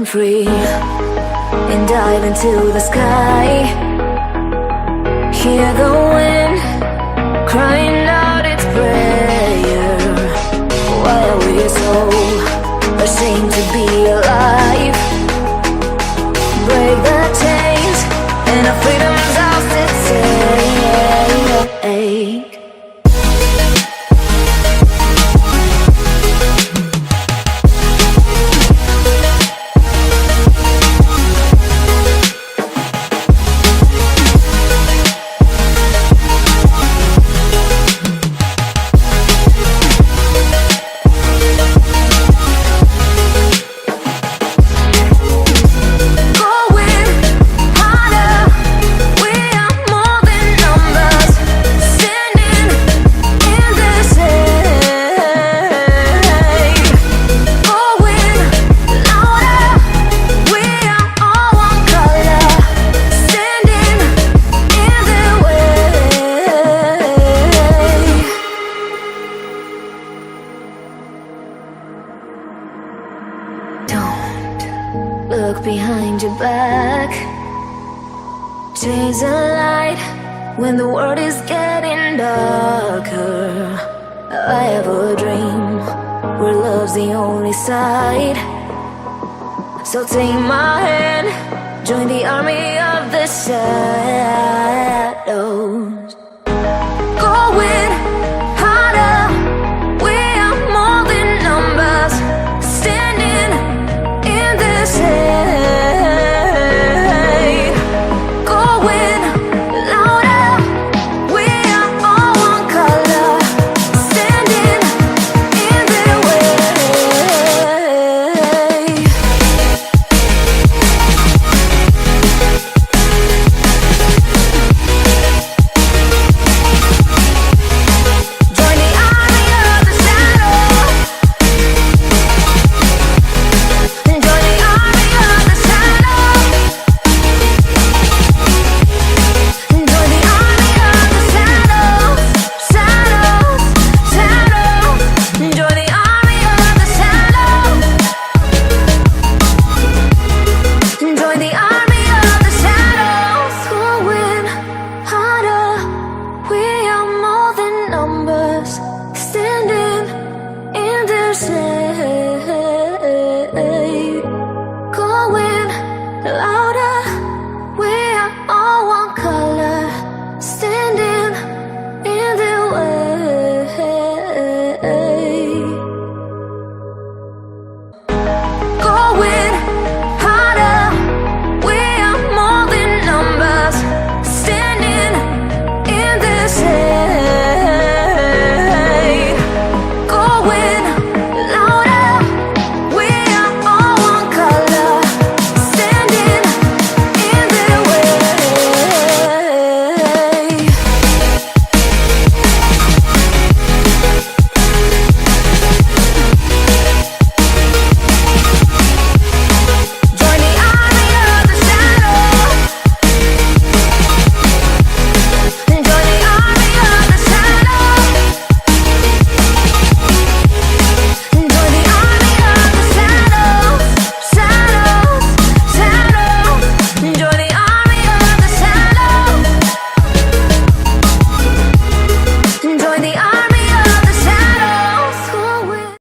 Run free and dive into the sky. Hear the wind crying out its prayer. Why are we so ashamed to be alive? Break the chains and our freedom's ours to take. Look behind your back. Chase a light when the world is getting darker. I have a dream where love's the only side. So take my hand, join the army of the shadows.